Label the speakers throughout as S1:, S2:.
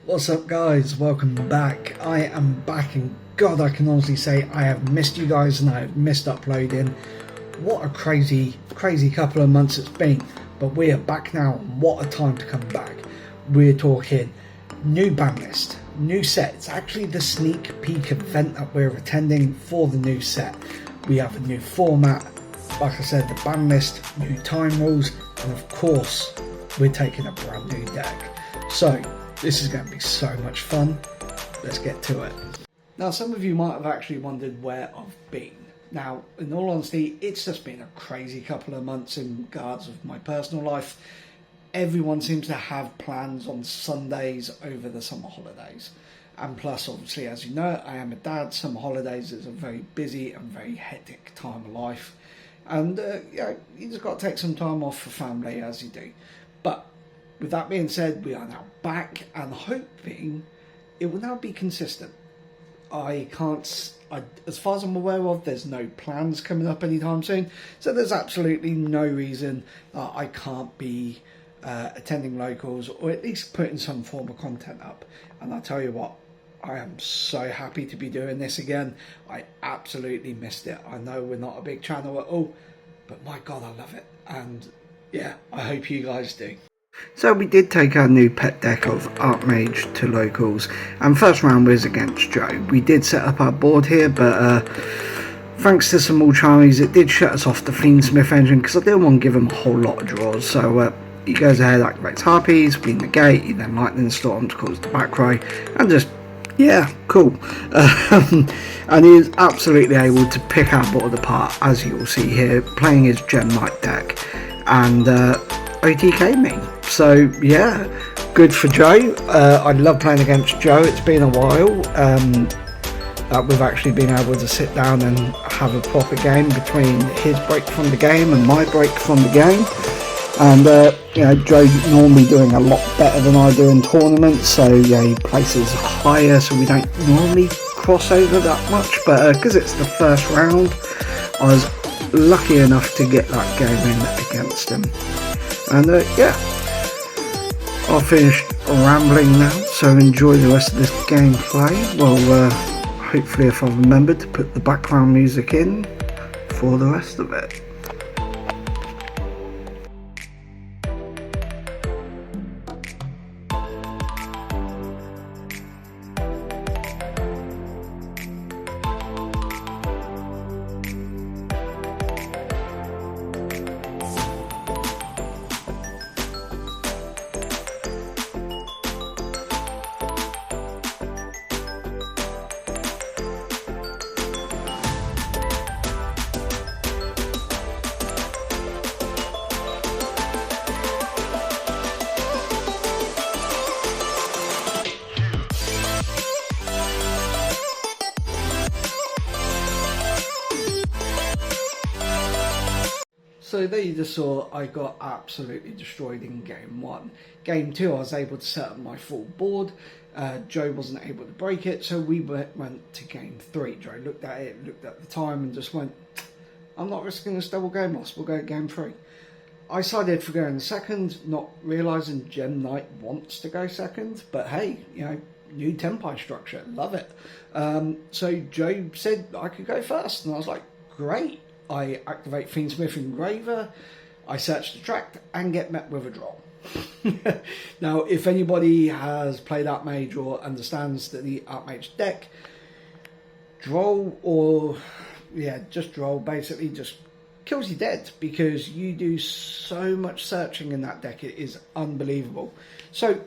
S1: What's up guys, welcome back. I am back and God, I can honestly say I have missed you guys and I have missed uploading. What a crazy couple of months it's been, but we are back now and what a time to come back. We're talking new ban list, new set. It's actually the sneak peek event that we're attending for the new set. We have a new format, like I said, the ban list, new time rules, and of course we're taking a brand new deck. So this is going to be so much fun. Let's get to it. Now, some of you might have actually wondered where I've been. Now, in all honesty, it's just been a crazy couple of months in regards of my personal life. Everyone seems to have plans on Sundays over the summer holidays. And plus, obviously, as you know, I am a dad. Summer holidays is a very busy and very hectic time of life. And, you just got to take some time off for family, as you do. But with that being said, we are now back and hoping it will now be consistent. As far as I'm aware of, there's no plans coming up anytime soon. So there's absolutely no reason I can't be attending locals or at least putting some form of content up. And I'll tell you what, I am so happy to be doing this again. I absolutely missed it. I know we're not a big channel at all, but my God, I love it. And yeah, I hope you guys do. So we did take our new pet deck of Artmage to locals, and first round was against Joe. We did set up our board here, but thanks to some more charmies, it did shut us off the Fiendsmith engine because I didn't want to give him a whole lot of draws. So he goes ahead, activates Harpies, we negate, he then Lightning Storms, calls the back row, and just, yeah, cool. And he is absolutely able to pick our board apart, as you will see here, playing his Gem Knight deck, and OTK me. So yeah, good for Joe. I love playing against Joe. It's been a while that we've actually been able to sit down and have a proper game between his break from the game and my break from the game. And Joe's normally doing a lot better than I do in tournaments, so yeah, he places higher, so we don't normally cross over that much. But because it's the first round, I was lucky enough to get that game in against him. And yeah, I've finished rambling now, so enjoy the rest of this gameplay. Well, hopefully if I remember to put the background music in for the rest of it. So there you just saw I got absolutely destroyed in game one. Game two, I was able to set up my full board. Joe wasn't able to break it, so we went to game three. Joe looked at it, looked at the time, and just went, I'm not risking this double game loss, we'll go to game three. I sided for going second, not realising Gem Knight wants to go second, but hey, new tempo structure, love it. So Joe said I could go first, and I was like, great. I activate Fiendsmith Engraver, I search the track and get met with a draw. Now, if anybody has played Artmage or understands that the Artmage deck, just draw basically just kills you dead because you do so much searching in that deck, it is unbelievable. So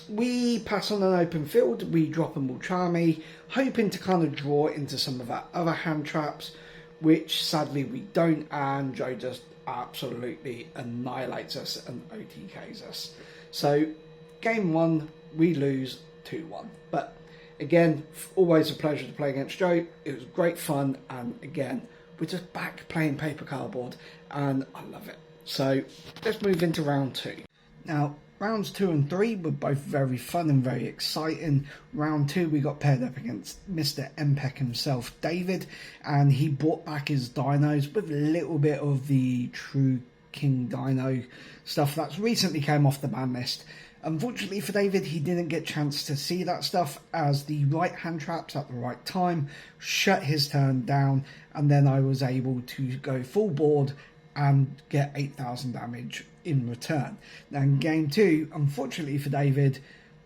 S1: we pass on an open field, we drop a Mulcharmy, hoping to kind of draw into some of our other hand traps, which sadly we don't, and Joe just absolutely annihilates us and OTKs us. So game one, we lose 2-1. But again, always a pleasure to play against Joe. It was great fun, and again, we're just back playing paper cardboard, and I love it. So let's move into round two. Now, rounds 2 and 3 were both very fun and very exciting. Round 2 we got paired up against Mr. MPEC himself, David, and he brought back his dinos with a little bit of the true King Dino stuff that's recently came off the ban list. Unfortunately for David, he didn't get a chance to see that stuff, as the right hand traps at the right time shut his turn down, and then I was able to go full board and get 8,000 damage in return. Now in game 2, unfortunately for David,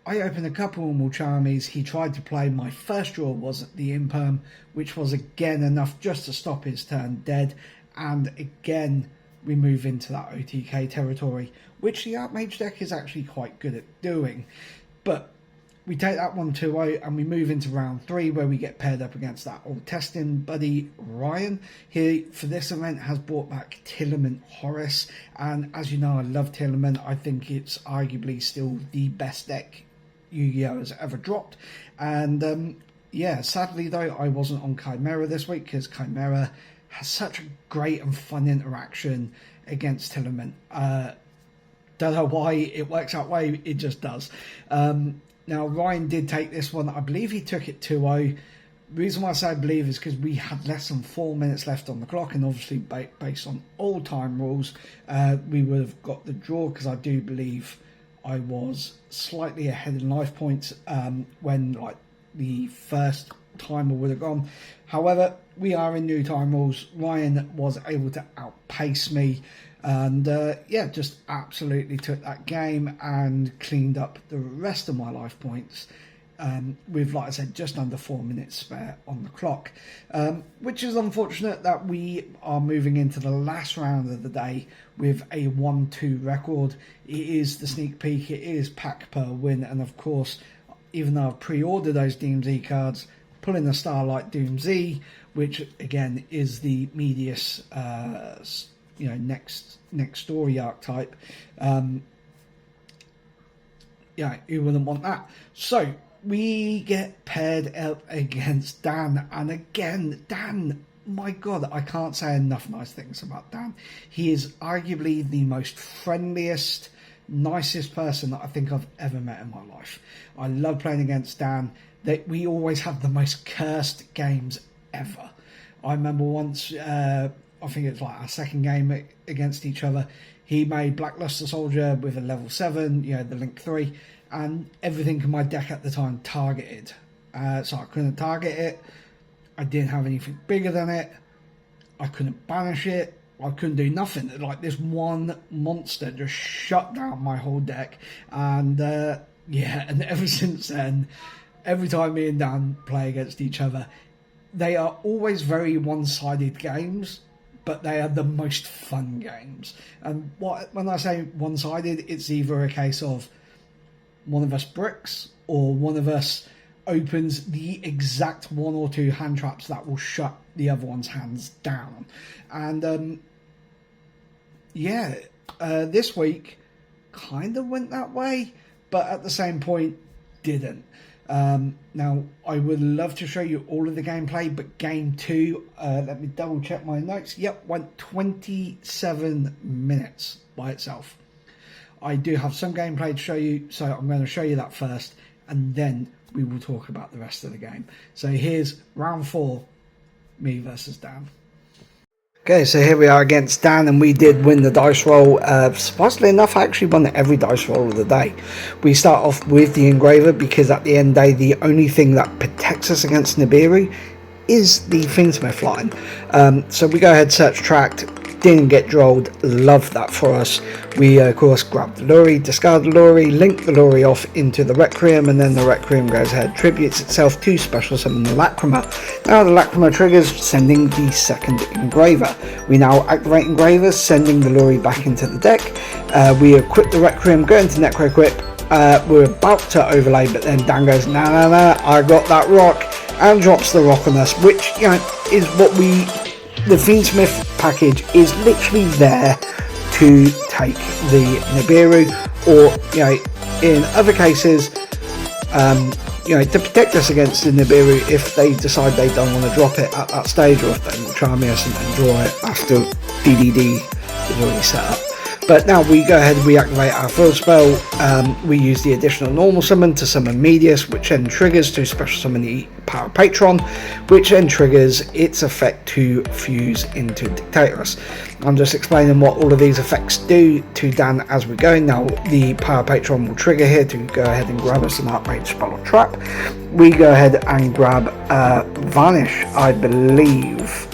S1: I opened a couple more Charmies. He tried to play. My first draw was the Imperm, which was again enough just to stop his turn dead, and again we move into that OTK territory, which the Artmage deck is actually quite good at doing. But we take that 1-2-0 and we move into round 3, where we get paired up against that old testing buddy Ryan. He, for this event, has brought back Tillerman Horus, and as you know, I love Tillerman. I think it's arguably still the best deck Yu-Gi-Oh has ever dropped. And yeah, sadly though, I wasn't on Chimera this week, because Chimera has such a great and fun interaction against Tillerman. Don't know why it works that way, it just does. Now Ryan did take this one. I believe he took it 2-0. The reason why I say I believe is because we had less than 4 minutes left on the clock, and obviously based on all time rules, we would have got the draw, because I do believe I was slightly ahead in life points when like the first timer would have gone. However, we are in new time rules. Ryan was able to outpace me, and yeah, just absolutely took that game and cleaned up the rest of my life points with, like I said, just under 4 minutes spare on the clock, which is unfortunate that we are moving into the last round of the day with a 1-2 record. It is the sneak peek, it is pack per win, and of course, even though I've pre-ordered those DMZ cards, pulling the Starlight Doom Z, which again is the Medius next story archetype. Yeah, who wouldn't want that? So we get paired up against Dan, and again, Dan, my god, I can't say enough nice things about Dan. He is arguably the most friendliest, nicest person that I think I've ever met in my life. I love playing against Dan. That we always have the most cursed games ever. I remember once, I think it was like our second game against each other, he made Blackluster Soldier with a level 7, the Link 3, and everything in my deck at the time targeted. So I couldn't target it, I didn't have anything bigger than it, I couldn't banish it, I couldn't do nothing. Like, this one monster just shut down my whole deck, and yeah, and ever since then, every time me and Dan play against each other, they are always very one-sided games, but they are the most fun games. And when I say one-sided, it's either a case of one of us bricks, or one of us opens the exact 1 or 2 hand traps that will shut the other one's hands down. And yeah, this week kind of went that way, but at the same point didn't. Now, I would love to show you all of the gameplay, but game 2, let me double check my notes. Yep, went 27 minutes by itself. I do have some gameplay to show you, so I'm going to show you that first, and then we will talk about the rest of the game. So here's round 4, me versus Dan. Okay, so here we are against Dan, and we did win the dice roll. Surprisingly enough, I actually won every dice roll of the day. We start off with the Engraver, because at the end of the day, the only thing that protects us against Nibiru is the Fiendsmith line. So we go ahead, search tracked, didn't get drolled, love that for us. We of course grab the Luri, discard the Luri, link the Luri off into the Requiem, and then the Requiem goes ahead, tributes itself to special summon the Lacrima. Now the Lacrima triggers, sending the second Engraver. We now activate Engravers, sending the Luri back into the deck. We equip the Requiem, go into Necro Equip. We're about to overlay, but then Dan goes, nah, I got that rock, and drops the rock on us, which, is what the Fiendsmith package is literally there to take the Nibiru, or in other cases, to protect us against the Nibiru if they decide they don't want to drop it at that stage, or if they will charm us and draw it after DDD is already set up. But now we go ahead and we activate our field spell. We use the additional normal summon to summon Medius, which then triggers to special summon the Power Patron, which then triggers its effect to fuse into Dictatorus. I'm just explaining what all of these effects do to Dan as we go. Now the Power Patron will trigger here to go ahead and grab us an Artmage spell or trap. We go ahead and grab Vanish, I believe.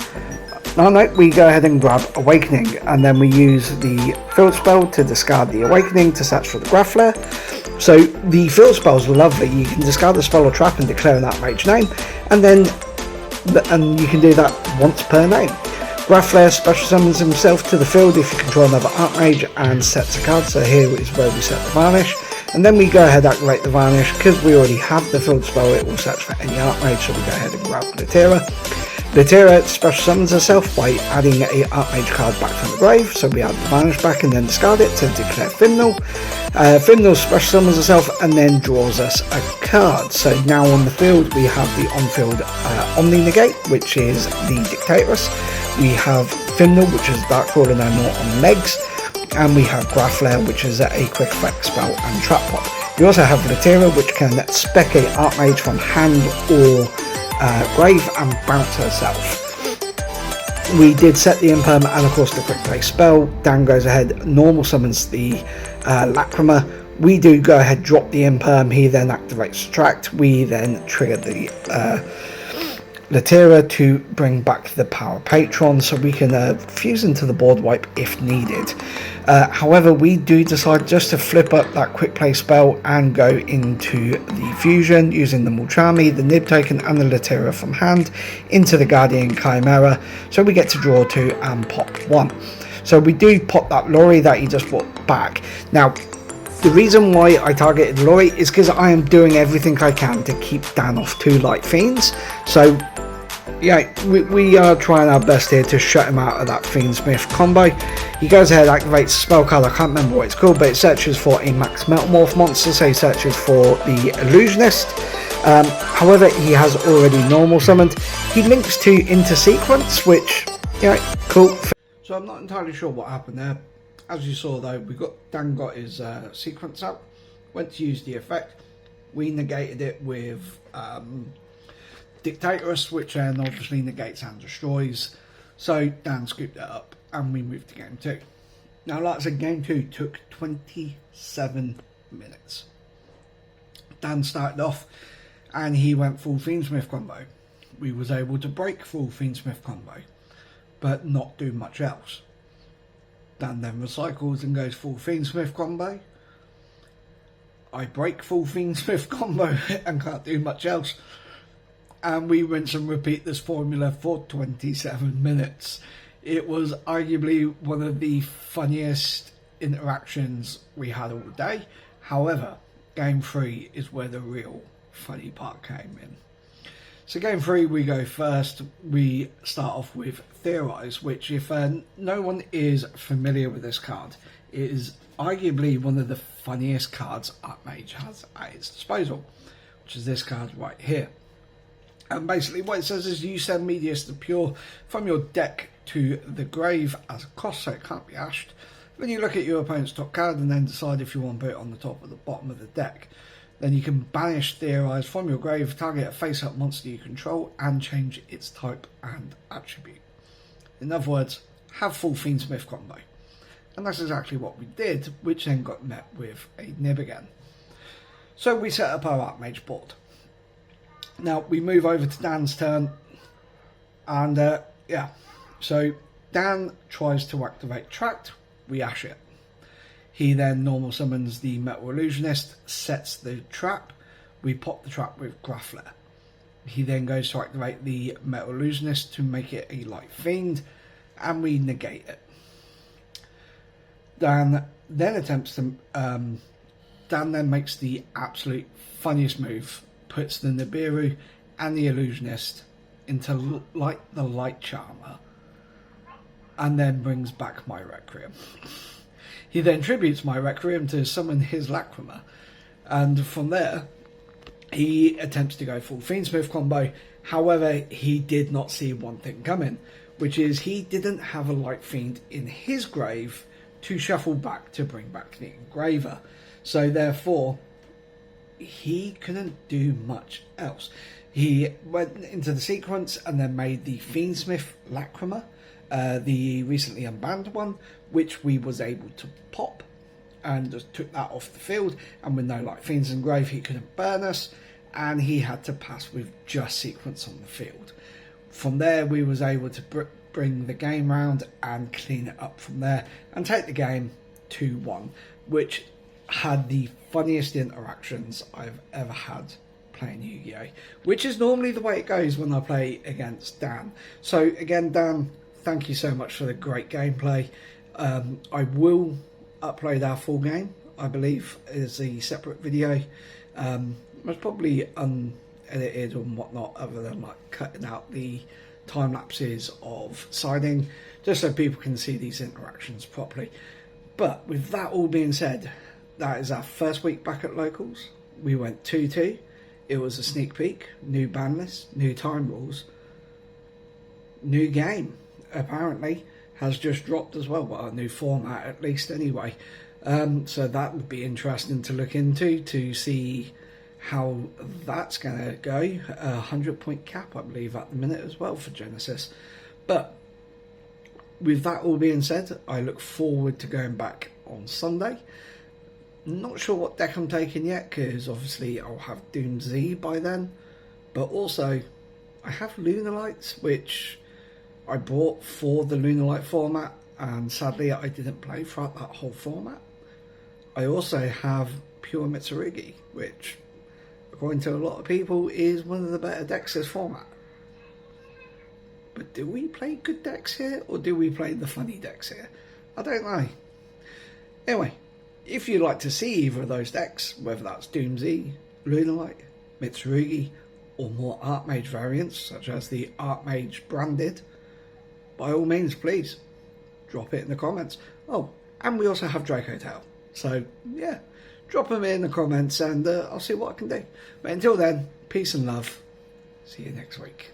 S1: No, we go ahead and grab Awakening, and then we use the field spell to discard the Awakening to search for the Graph Flare. So the field spells are lovely. You can discard the spell or trap and declare an Artmage name, and you can do that once per name. Graph Flare special summons himself to the field if you control another Artmage and sets a card. So here is where we set the Vanish, and then we go ahead and activate the Vanish. Because we already have the field spell, it will search for any Artmage, so we go ahead and grab Latira. Latira special summons herself by adding a Artmage card back from the grave, so we add the Vanish back and then discard it to declare Fimnal. Fimnal special summons herself and then draws us a card. So now on the field we have the on-field Omni Negate, which is the Dictatorus. We have Fimnal, which is Dark Crawler no more on legs, and we have Graph Flare, which is a quick effect spell and trap pop. We also have Latira, which can spec a Artmage from hand or grave and bounce herself. We did set the Imperm and of course the quick play spell. Dan goes ahead, normal summons the Lacrima. We do go ahead, drop the Imperm. He then activates Subtract. We then trigger the Latira to bring back the Power Patron, so we can fuse into the board wipe if needed. However, we do decide just to flip up that quick play spell and go into the fusion using the Mulchami, the Nib token and the Latira from hand into the Guardian Chimera, so we get to draw 2 and pop 1. So we do pop that Lori that he just brought back. Now the reason why I targeted Lori is because I am doing everything I can to keep Dan off 2 Light Fiends. So yeah, we are trying our best here to shut him out of that Fiendsmith combo. He goes ahead, activates a spell card, I can't remember what it's called, but it searches for a max Metamorph monster, so he searches for the Illusionist. However, he has already normal summoned. He links to Intersequence, which, yeah, cool. So I'm not entirely sure what happened there. As you saw though, Dan got his sequence out, went to use the effect. We negated it with Dictatorus, which then obviously negates and destroys. So Dan scooped it up and we moved to game 2. Now like I said, game 2 took 27 minutes. Dan started off and he went full Fiendsmith combo. We was able to break full Fiendsmith combo, but not do much else. Dan then recycles and goes full Fiendsmith combo. I break full Fiendsmith combo and can't do much else. And we rinse and repeat this formula for 27 minutes. It was arguably one of the funniest interactions we had all day. However, game 3 is where the real funny part came in. So game 3 we go first. We start off with Theorize, which if no one is familiar with this card, it is arguably one of the funniest cards Artmage has at its disposal, which is this card right here. And basically what it says is you send Medius the Pure from your deck to the grave as a cost, so it can't be ashed. Then you look at your opponent's top card and then decide if you want to put it on the top or the bottom of the deck. Then you can banish Theorize from your grave, target a face-up monster you control, and change its type and attribute. In other words, have full Fiendsmith combo. And that's exactly what we did, which then got met with a nib again. So we set up our Artmage board. Now we move over to Dan's turn, and yeah, so Dan tries to activate Tract, we ash it. He then normal summons the Metal Illusionist, sets the trap, we pop the trap with Graph Flare. He then goes to activate the Metal Illusionist to make it a Light Fiend, and we negate it. Dan then attempts to, Dan then makes the absolute funniest move, puts the Nibiru and the Illusionist into the Light Charmer, and then brings back my Requiem. He then tributes my Requiem to summon his Lacrima, and from there he attempts to go full Fiendsmith combo. However, he did not see one thing coming, which is he didn't have a Light Fiend in his grave to shuffle back to bring back the engraver. So therefore, he couldn't do much else. He went into the sequence and then made the Fiendsmith Lacrima, the recently unbanned one, which we was able to pop, and just took that off the field. And with no like Fiends Engrave, he couldn't burn us, and he had to pass with just sequence on the field. From there, we was able to bring the game round and clean it up from there and take the game 2-1, which had the funniest interactions I've ever had playing Yu-Gi-Oh, which is normally the way it goes when I play against Dan. So again, Dan, thank you so much for the great gameplay. I will upload our full game, I believe, as a separate video. It's probably unedited and whatnot, other than like cutting out the time lapses of siding, just so people can see these interactions properly. But with that all being said, that is our first week back at locals. We went 2-2. It was a sneak peek, new ban list, new time rules, new game apparently has just dropped as well, but a new format at least anyway. So that would be interesting to look into to see how that's going to go. 100-point cap, I believe, at the minute as well for Genesis. But with that all being said, I look forward to going back on Sunday. Not sure what deck I'm taking yet, because obviously I'll have Doom Z by then. But also, I have Lunalights, which I bought for the Lunalight format, and sadly I didn't play throughout that whole format. I also have Pure Mitsurugi, which, according to a lot of people, is one of the better decks this format. But do we play good decks here, or do we play the funny decks here? I don't know. Anyway, if you'd like to see either of those decks, whether that's Doom Z, Lunalight, Mitsurugi, or more Artmage variants, such as the Artmage branded, by all means, please drop it in the comments. Oh, and we also have Draco Tail. So, yeah, drop them in the comments and I'll see what I can do. But until then, peace and love. See you next week.